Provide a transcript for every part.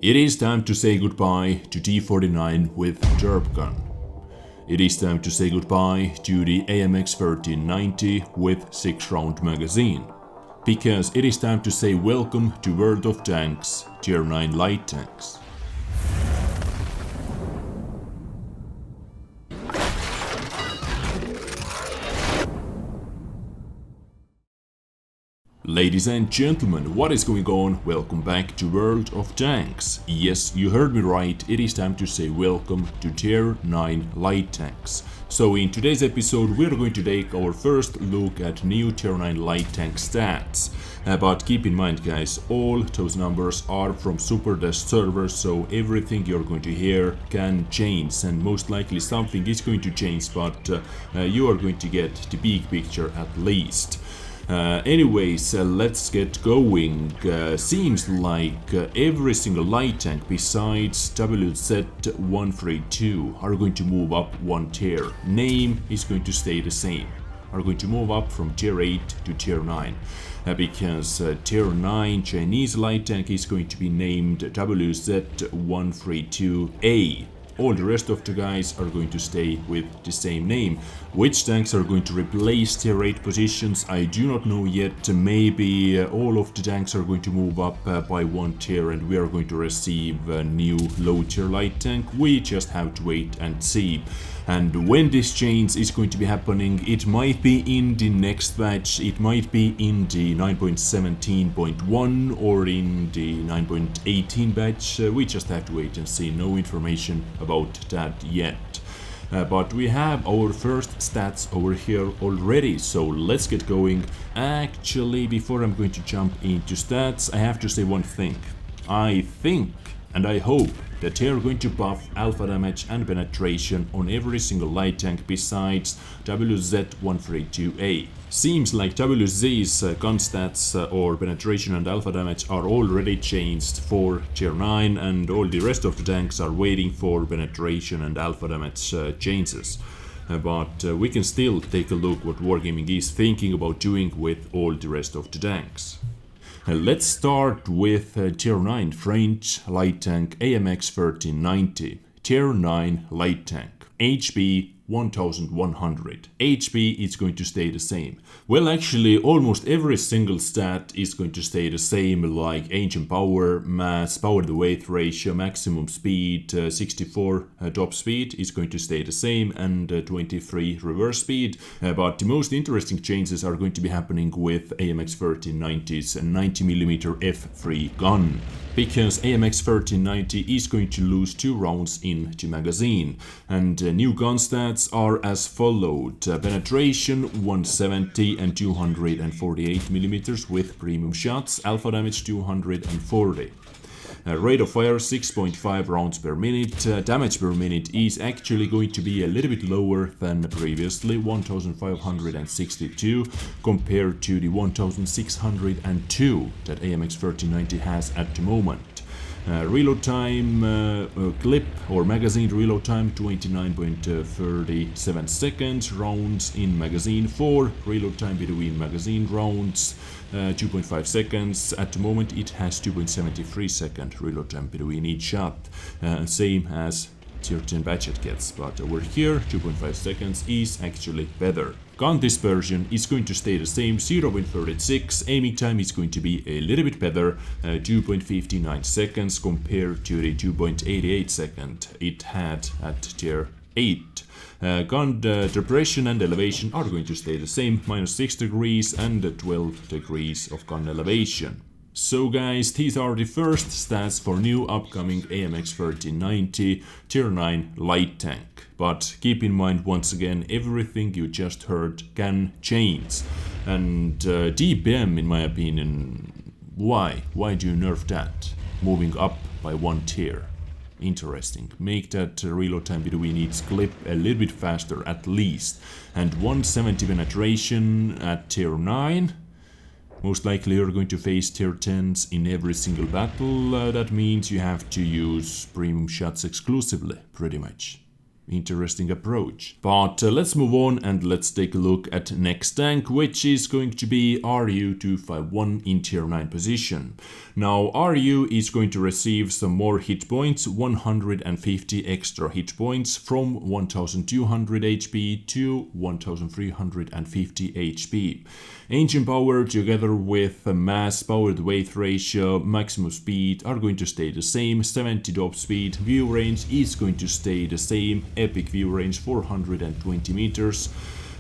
It is time to say goodbye to T49 with Derp gun. It is time to say goodbye to the AMX 1390 with 6-round magazine. Because it is time to say welcome to World of Tanks Tier 9 light tanks. Ladies and gentlemen, what is going on? Welcome back to World of Tanks. Yes, you heard me right, it is time to say welcome to Tier 9 light tanks. So in today's episode we are going to take our first look at new Tier 9 light tank stats. But keep in mind guys, all those numbers are from Super Dash servers, so everything you're going to hear can change, and most likely something is going to change, but you are going to get the big picture at least. Anyways, let's get going. Seems like every single light tank besides WZ132 are going to move up one tier. Name is going to stay the same. Are going to move up from tier 8 to tier 9. Because tier 9 Chinese light tank is going to be named WZ132A. All the rest of the guys are going to stay with the same name. Which tanks are going to replace tier 8 positions, I do not know yet. Maybe all of the tanks are going to move up by one tier and we are going to receive a new low tier light tank. We just have to wait and see. And when this change is going to be happening, it might be in the next batch, it might be in the 9.17.1 or in the 9.18 batch. We just have to wait and see. No information about that yet. But we have our first stats over here already, so let's get going. Actually, before I'm going to jump into stats, I have to say one thing. I think and I hope that they are going to buff alpha damage and penetration on every single light tank besides WZ132A. Seems like WZ's gun stats or penetration and alpha damage are already changed for tier 9, and all the rest of the tanks are waiting for penetration and alpha damage changes. But we can still take a look what WarGaming is thinking about doing with all the rest of the tanks. Let's start with tier 9 French light tank AMX 1390. Tier 9 light tank. HP 1100. HP is going to stay the same. Well, actually almost every single stat is going to stay the same, like engine power, mass, power to weight ratio, maximum speed, 64 top speed is going to stay the same, and 23 reverse speed. But the most interesting changes are going to be happening with AMX 1390's 90mm F3 gun. Because AMX 1390 is going to lose 2 rounds in the magazine. And new gun stats are as followed. Penetration 170 and 248mm with premium shots, alpha damage 240. Rate of fire 6.5 rounds per minute. Damage per minute is actually going to be a little bit lower than previously, 1562 compared to the 1602 that AMX 1390 has at the moment. Reload time, clip or magazine reload time 29.37 seconds, rounds in magazine 4, reload time between magazine rounds 2.5 seconds. At the moment it has 2.73 second reload time between each shot, same as tier 10 budget gets, but over here 2.5 seconds is actually better. Gun dispersion is going to stay the same, 0.36, aiming time is going to be a little bit better, 2.59 seconds compared to the 2.88 second it had at tier 8. Gun depression and elevation are going to stay the same, -6 degrees and 12 degrees of gun elevation. So guys, these are the first stats for new upcoming AMX 1390 tier 9 light tank. But keep in mind once again, everything you just heard can change. And DPM, in my opinion, why? Why do you nerf that? Moving up by one tier. Interesting. Make that reload time between each clip a little bit faster at least. And 170 penetration at tier 9. Most likely you're going to face tier 10s in every single battle. That means you have to use premium shots exclusively, pretty much. interesting approach. But let's move on and let's take a look at next tank, which is going to be RU-251 in tier 9 position. Now RU is going to receive some more hit points, 150 extra hit points from 1200 HP to 1350 HP. Engine power together with mass power to weight ratio, maximum speed are going to stay the same, 70 top speed, view range is going to stay the same, epic view range 420 meters.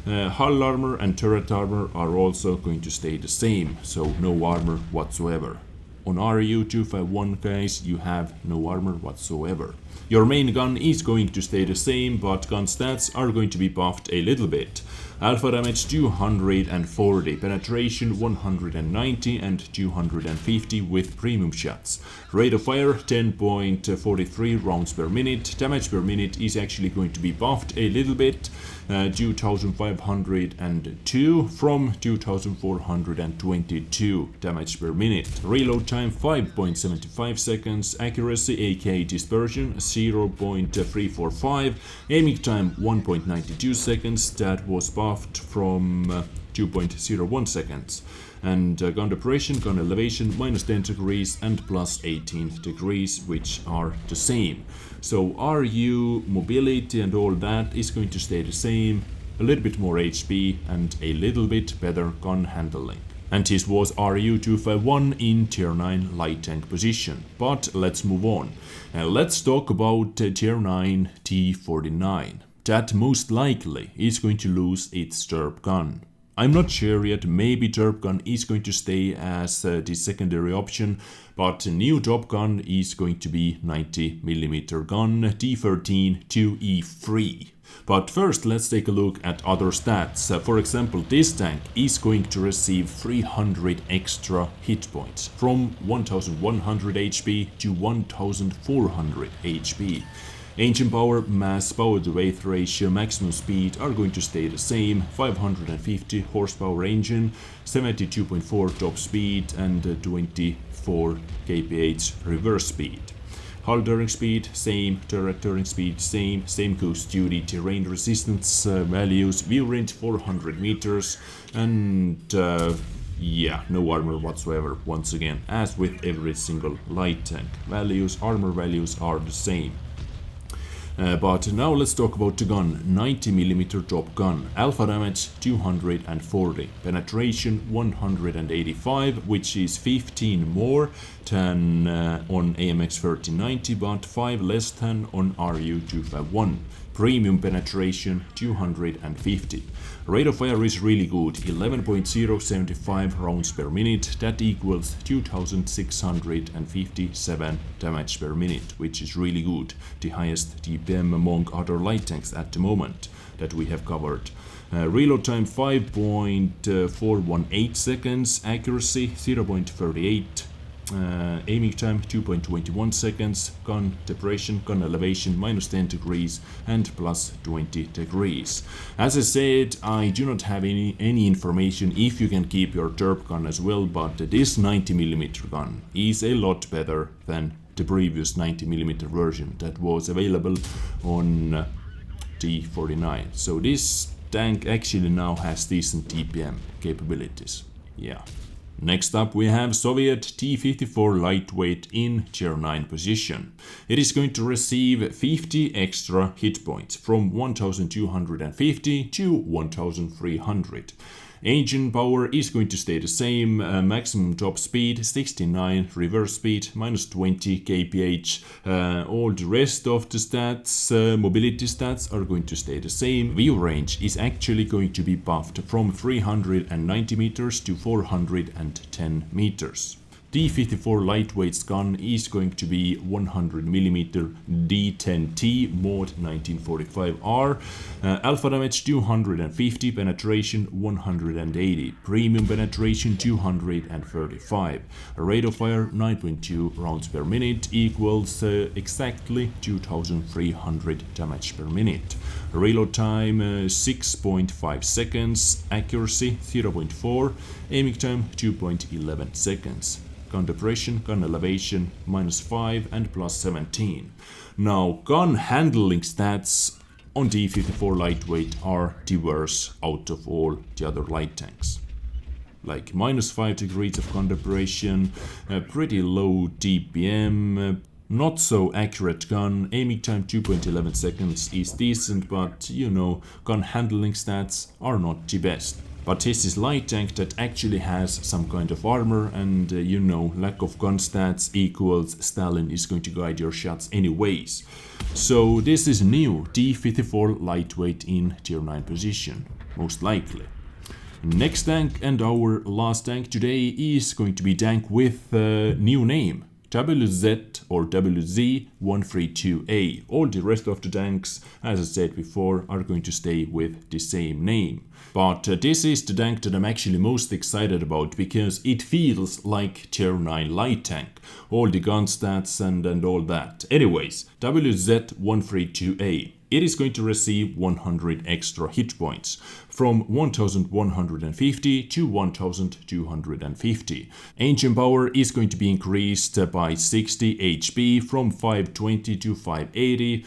Hull armor and turret armor are also going to stay the same, so no armor whatsoever. On RU-251 guys, you have no armor whatsoever. Your main gun is going to stay the same, but gun stats are going to be buffed a little bit. Alpha damage 240, penetration 190 and 250 with premium shots. Rate of fire 10.43 rounds per minute. Damage per minute is actually going to be buffed a little bit, 2502 from 2422 damage per minute. Reload time 5.75 seconds. Accuracy aka dispersion 0.345. Aiming time 1.92 seconds. That was buffed from 2.01 seconds. And gun depression, gun elevation minus 10 degrees and plus 18 degrees, which are the same. So RU mobility and all that is going to stay the same, a little bit more HP and a little bit better gun handling. And this was RU-251 in tier 9 light tank position. But let's move on. Let's talk about tier 9 T49. That most likely is going to lose its derp gun. I'm not sure yet, maybe derp gun is going to stay as the secondary option, but the new top gun is going to be 90mm gun T13 2E3. But first let's take a look at other stats. For example, this tank is going to receive 300 extra hit points from 1100 HP to 1400 HP. Engine power, mass power to weight ratio, maximum speed are going to stay the same, 550 horsepower engine, 72.4 top speed and 24 kph reverse speed. Hull turning speed, same, turret turning speed, same goes duty, terrain resistance values, view range 400 meters and yeah, no armor whatsoever once again, as with every single light tank. Armor values are the same. But now let's talk about the gun. 90mm top gun. Alpha damage 240. Penetration 185, which is 15 more than on AMX 1390, but 5 less than on RU-251. Premium penetration 250. Rate of fire is really good, 11.075 rounds per minute, that equals 2657 damage per minute, which is really good, the highest DPM among other light tanks at the moment that we have covered. Reload time 5.418 seconds, accuracy 0.38. Aiming time 2.21 seconds, gun depression, gun elevation minus 10 degrees and plus 20 degrees. As I said, I do not have any information if you can keep your derp gun as well, but this 90mm gun is a lot better than the previous 90mm version that was available on T49. So this tank actually now has decent DPM capabilities. Yeah. Next up we have Soviet T-54 lightweight in tier 9 position. It is going to receive 50 extra hit points from 1250 to 1300. Engine power is going to stay the same, maximum top speed 69, reverse speed minus 20 kph. All the rest of the stats, mobility stats are going to stay the same. View range is actually going to be buffed from 390 meters to 410 meters. T-54 lightweight gun is going to be 100mm D10T mod 1945R. Alpha damage 250, penetration 180, premium penetration 235. Rate of fire 9.2 rounds per minute equals exactly 2300 damage per minute. Reload time 6.5 seconds, accuracy 0.4, aiming time 2.11 seconds. Gun depression, gun elevation minus 5 and plus 17. Now gun handling stats on D54 lightweight are the worst out of all the other light tanks. Like -5 degrees of gun depression, pretty low DPM, not so accurate gun, aiming time 2.11 seconds is decent, but you know, gun handling stats are not the best. But this is light tank that actually has some kind of armor, and you know, lack of gun stats equals Stalin is going to guide your shots anyways. So this is new D54 lightweight in tier 9 position, most likely. Next tank and our last tank today is going to be tank with a new name. WZ or WZ132A. All the rest of the tanks, as I said before, are going to stay with the same name. But this is the tank that I'm actually most excited about because it feels like tier 9 light tank. All the gun stats and all that. Anyways, WZ132A. It is going to receive 100 extra hit points, from 1150 to 1250. Engine power is going to be increased by 60 HP from 520 to 580.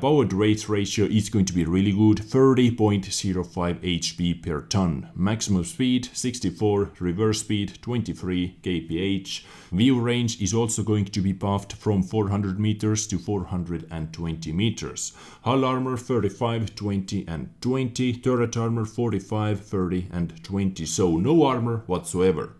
Power to weight ratio is going to be really good, 30.05 HP per ton. Maximum speed 64, reverse speed 23 kph. View range is also going to be buffed from 400 meters to 420 meters. Hull armor 35, 20 and 20, turret armor 45, 30 and 20, so no armor whatsoever.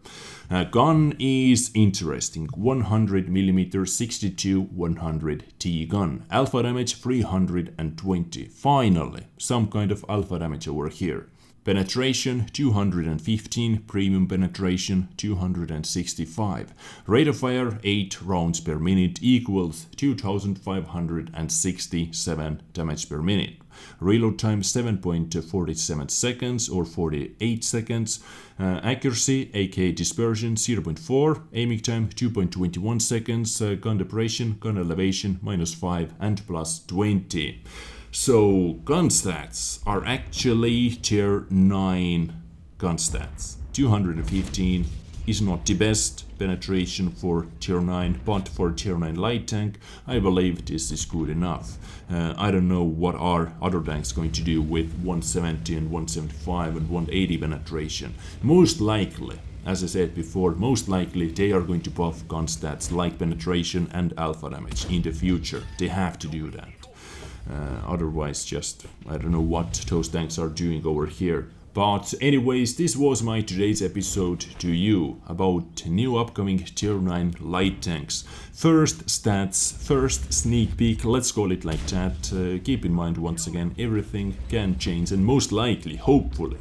Gun is interesting, 100mm 62-100 T gun, alpha damage 320, finally some kind of alpha damage over here. Penetration 215, premium penetration 265. Rate of fire 8 rounds per minute equals 2567 damage per minute. Reload time 7.47 seconds or 48 seconds. Accuracy AK dispersion 0.4. Aiming time 2.21 seconds. Gun depression, gun elevation -5 and +20. So gun stats are actually tier 9 gun stats. 215 is not the best penetration for tier 9, but for tier 9 light tank, I believe this is good enough. I don't know what are other tanks going to do with 170 and 175 and 180 penetration. Most likely, as I said before, most likely they are going to buff gun stats like penetration and alpha damage in the future. They have to do that. Otherwise, just I don't know what those tanks are doing over here. But anyways, this was my today's episode to you about new upcoming tier 9 light tanks. First stats, first sneak peek, let's call it like that. Keep in mind once again, everything can change, and most likely, hopefully,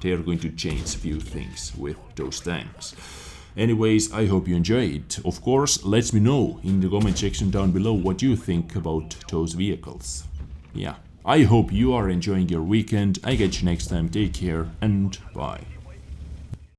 they are going to change a few things with those tanks. Anyways, I hope you enjoyed. Of course, let me know in the comment section down below what you think about those vehicles. Yeah, I hope you are enjoying your weekend. I catch you next time. Take care and bye.